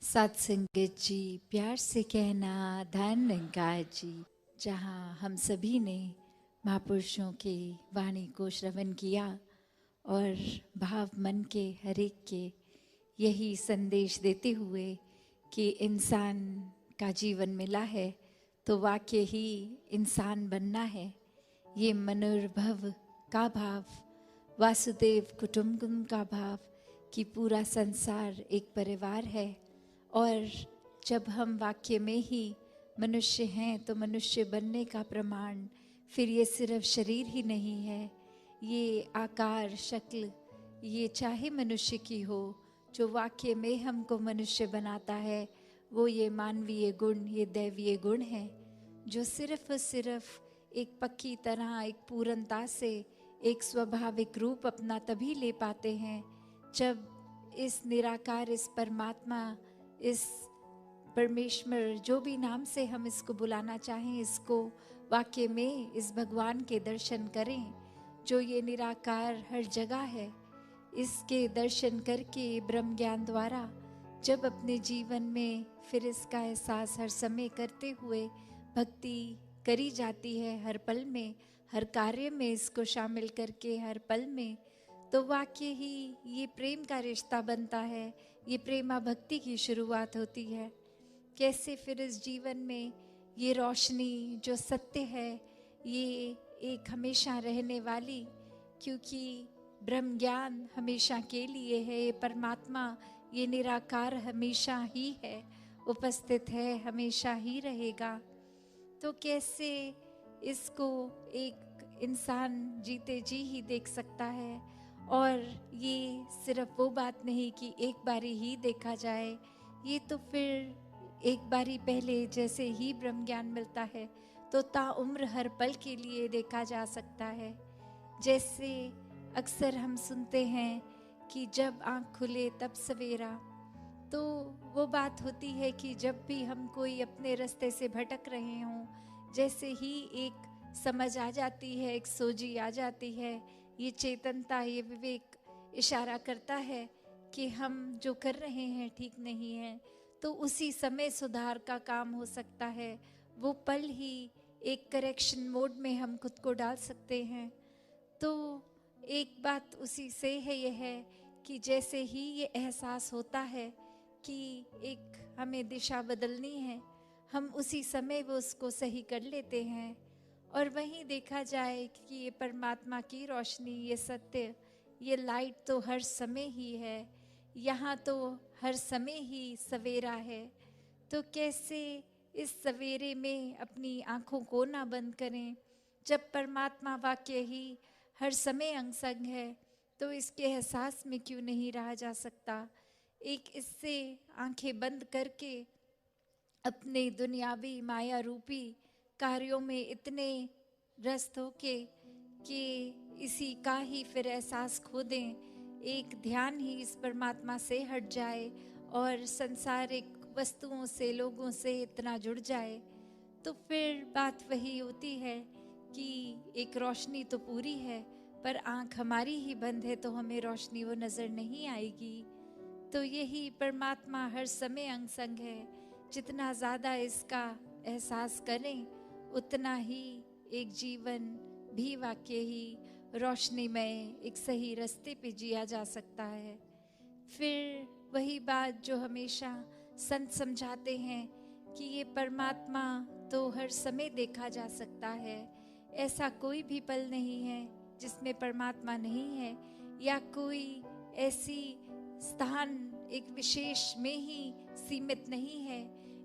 सत्संगत जी, प्यार से कहना धन निरंकार जी। जहाँ हम सभी ने महापुरुषों के वाणी को श्रवण किया और भाव मन के हर एक के यही संदेश देते हुए कि इंसान का जीवन मिला है तो वाकई ही इंसान बनना है। ये मनोर्भव का भाव, वासुदेव कुटुंबकम का भाव कि पूरा संसार एक परिवार है। और जब हम वाक्य में ही मनुष्य हैं तो मनुष्य बनने का प्रमाण फिर ये सिर्फ शरीर ही नहीं है, ये आकार शक्ल, ये चाहे मनुष्य की हो, जो वाक्य में हमको मनुष्य बनाता है वो ये मानवीय गुण, ये दैवीय गुण है, जो सिर्फ और सिर्फ एक पक्की तरह, एक पूर्णता से एक स्वाभाविक रूप अपना तभी ले पाते हैं जब इस निराकार, इस परमात्मा, इस परमेश्वर, जो भी नाम से हम इसको बुलाना चाहें, इसको वाक्य में इस भगवान के दर्शन करें जो ये निराकार हर जगह है। इसके दर्शन करके ब्रह्म ज्ञान द्वारा जब अपने जीवन में फिर इसका एहसास हर समय करते हुए भक्ति करी जाती है, हर पल में, हर कार्य में इसको शामिल करके हर पल में, तो वाकई ही ये प्रेम का रिश्ता बनता है, ये प्रेमा भक्ति की शुरुआत होती है। कैसे फिर इस जीवन में ये रोशनी जो सत्य है, ये एक हमेशा रहने वाली, क्योंकि ब्रह्म ज्ञान हमेशा के लिए है, ये परमात्मा, ये निराकार हमेशा ही है, उपस्थित है, हमेशा ही रहेगा। तो कैसे इसको एक इंसान जीते जी ही देख सकता है। और ये सिर्फ वो बात नहीं कि एक बारी ही देखा जाए, ये तो फिर एक बारी पहले जैसे ही ब्रह्म ज्ञान मिलता है तो ताउम्र हर पल के लिए देखा जा सकता है। जैसे अक्सर हम सुनते हैं कि जब आँख खुले तब सवेरा, तो वो बात होती है कि जब भी हम कोई अपने रास्ते से भटक रहे हों, जैसे ही एक समझ आ जाती है, एक सोझी आ जाती है, ये चेतनता, ये विवेक इशारा करता है कि हम जो कर रहे हैं ठीक नहीं है, तो उसी समय सुधार का काम हो सकता है। वो पल ही एक करेक्शन मोड में हम खुद को डाल सकते हैं। तो एक बात उसी से है, यह है कि जैसे ही ये एहसास होता है कि एक हमें दिशा बदलनी है, हम उसी समय वो उसको सही कर लेते हैं। और वहीं देखा जाए कि ये परमात्मा की रोशनी, ये सत्य, ये लाइट तो हर समय ही है, यहाँ तो हर समय ही सवेरा है। तो कैसे इस सवेरे में अपनी आँखों को ना बंद करें, जब परमात्मा वाक्य ही हर समय अंग संग है, तो इसके एहसास में क्यों नहीं रहा जा सकता। एक इससे आंखें बंद करके अपने दुनियावी माया रूपी कार्यों में इतने व्यस्त होके कि इसी का ही फिर एहसास खो दें, एक ध्यान ही इस परमात्मा से हट जाए और संसारिक वस्तुओं से, लोगों से इतना जुड़ जाए, तो फिर बात वही होती है कि एक रोशनी तो पूरी है पर आँख हमारी ही बंद है, तो हमें रोशनी वो नज़र नहीं आएगी। तो यही परमात्मा हर समय अंग संग है। जितना ज़्यादा इसका एहसास करें उतना ही एक जीवन भी वाकई ही रोशनीमय, एक सही रास्ते पे जिया जा सकता है। फिर वही बात जो हमेशा संत समझाते हैं कि ये परमात्मा तो हर समय देखा जा सकता है, ऐसा कोई भी पल नहीं है जिसमें परमात्मा नहीं है, या कोई ऐसी स्थान एक विशेष में ही सीमित नहीं है।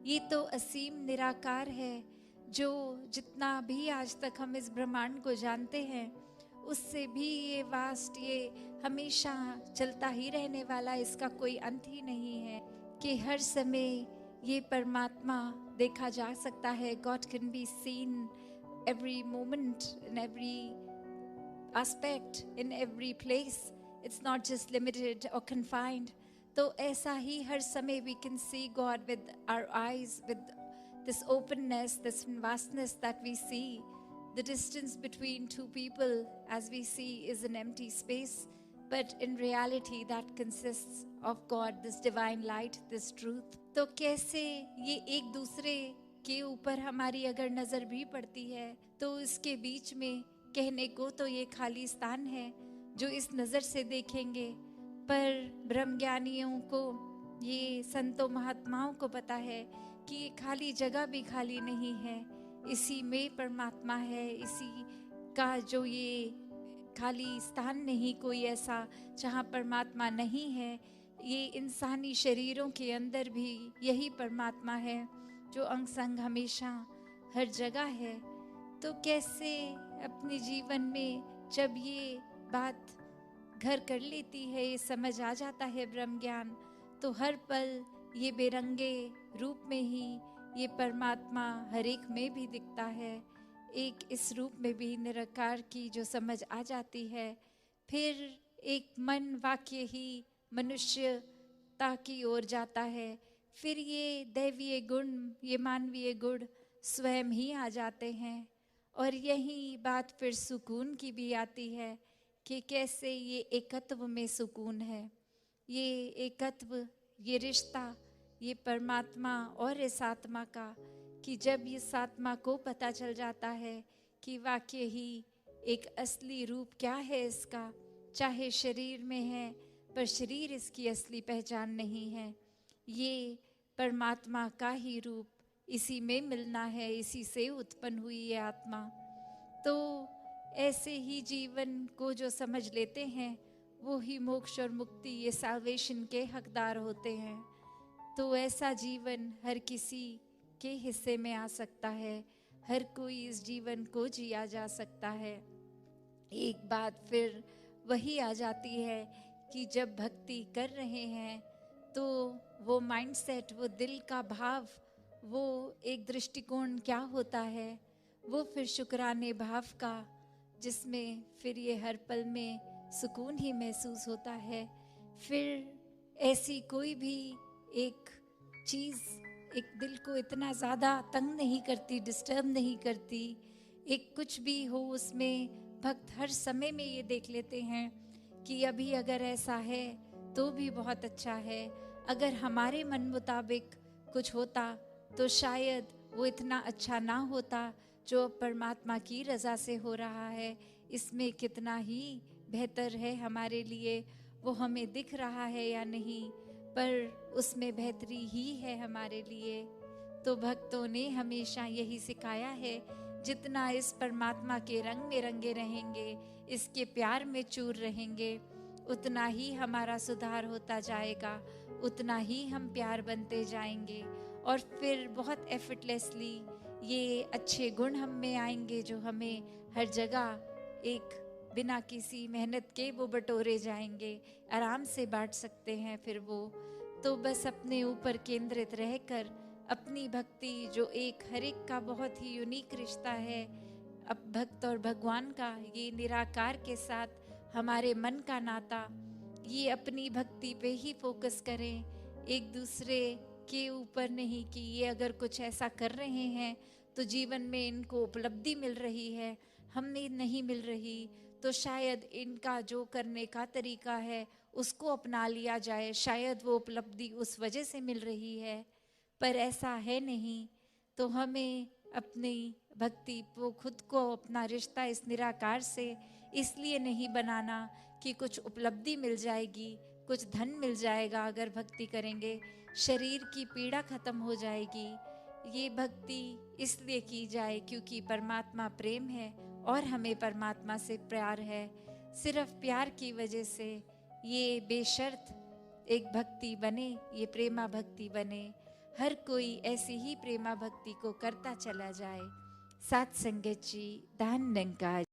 ये तो असीम निराकार है, जो जितना भी आज तक हम इस ब्रह्मांड को जानते हैं उससे भी ये वास्ट, ये हमेशा चलता ही रहने वाला, इसका कोई अंत ही नहीं है, कि हर समय ये परमात्मा देखा जा सकता है। God can be seen every moment, in every aspect, in every place. It's not just limited or confined. तो ऐसा ही हर समय we can see God with our eyes, with this openness, this vastness that we see. The distance between two people, as we see, is an empty space, but in reality that consists of God, this divine light, this truth. तो कैसे ये एक दूसरे के ऊपर हमारी अगर नज़र भी पड़ती है तो इसके बीच में कहने को तो ये खाली स्थान है जो इस नज़र से देखेंगे, पर ब्रह्मज्ञानियों को, ये संतों महात्माओं को पता है कि ये खाली जगह भी खाली नहीं है, इसी में परमात्मा है। इसी का जो ये खाली स्थान नहीं कोई ऐसा जहाँ परमात्मा नहीं है। ये इंसानी शरीरों के अंदर भी यही परमात्मा है जो अंग संग हमेशा हर जगह है। तो कैसे अपने जीवन में जब ये बात घर कर लेती है, ये समझ आ जाता है ब्रह्म ज्ञान, तो हर पल ये बेरंगे रूप में ही ये परमात्मा हर एक में भी दिखता है। एक इस रूप में भी निराकार की जो समझ आ जाती है, फिर एक मन वाक्य ही मनुष्यता की ओर जाता है। फिर ये दैवीय गुण, ये मानवीय गुण स्वयं ही आ जाते हैं। और यही बात फिर सुकून की भी आती है कि कैसे ये एकत्व में सुकून है। ये एकत्व, ये रिश्ता, ये परमात्मा और इस आत्मा का, कि जब इस आत्मा को पता चल जाता है कि वाकई ही एक असली रूप क्या है इसका, चाहे शरीर में है पर शरीर इसकी असली पहचान नहीं है, ये परमात्मा का ही रूप, इसी में मिलना है, इसी से उत्पन्न हुई ये आत्मा। तो ऐसे ही जीवन को जो समझ लेते हैं वो ही मोक्ष और मुक्ति, ये साल्वेशन के हकदार होते हैं। तो ऐसा जीवन हर किसी के हिस्से में आ सकता है, हर कोई इस जीवन को जिया जा सकता है। एक बात फिर वही आ जाती है कि जब भक्ति कर रहे हैं तो वो माइंडसेट, वो दिल का भाव, वो एक दृष्टिकोण क्या होता है, वो फिर शुक्राने भाव का, जिसमें फिर ये हर पल में सुकून ही महसूस होता है। फिर ऐसी कोई भी एक चीज़ एक दिल को इतना ज़्यादा तंग नहीं करती, डिस्टर्ब नहीं करती। एक कुछ भी हो उसमें भक्त हर समय में ये देख लेते हैं कि अभी अगर ऐसा है तो भी बहुत अच्छा है, अगर हमारे मन मुताबिक कुछ होता तो शायद वो इतना अच्छा ना होता जो परमात्मा की रज़ा से हो रहा है। इसमें कितना ही बेहतर है हमारे लिए, वो हमें दिख रहा है या नहीं, पर उसमें बेहतरी ही है हमारे लिए। तो भक्तों ने हमेशा यही सिखाया है, जितना इस परमात्मा के रंग में रंगे रहेंगे, इसके प्यार में चूर रहेंगे, उतना ही हमारा सुधार होता जाएगा, उतना ही हम प्यार बनते जाएंगे। और फिर बहुत एफर्टलेसली ये अच्छे गुण हम में आएंगे जो हमें हर जगह एक बिना किसी मेहनत के वो बटोरे जाएंगे, आराम से बांट सकते हैं फिर वो। तो बस अपने ऊपर केंद्रित रहकर अपनी भक्ति, जो एक हर एक का बहुत ही यूनिक रिश्ता है अब भक्त और भगवान का, ये निराकार के साथ हमारे मन का नाता, ये अपनी भक्ति पे ही फोकस करें, एक दूसरे के ऊपर नहीं कि ये अगर कुछ ऐसा कर रहे हैं तो जीवन में इनको उपलब्धि मिल रही है, हमें नहीं मिल रही, तो शायद इनका जो करने का तरीका है उसको अपना लिया जाए, शायद वो उपलब्धि उस वजह से मिल रही है, पर ऐसा है नहीं। तो हमें अपनी भक्ति को, खुद को, अपना रिश्ता इस निराकार से इसलिए नहीं बनाना कि कुछ उपलब्धि मिल जाएगी, कुछ धन मिल जाएगा अगर भक्ति करेंगे, शरीर की पीड़ा खत्म हो जाएगी। ये भक्ति इसलिए की जाए क्योंकि परमात्मा प्रेम है और हमें परमात्मा से प्यार है। सिर्फ प्यार की वजह से ये बेशर्त एक भक्ति बने, ये प्रेमा भक्ति बने, हर कोई ऐसी ही प्रेमा भक्ति को करता चला जाए। सात संगत जी, धन निरंकार।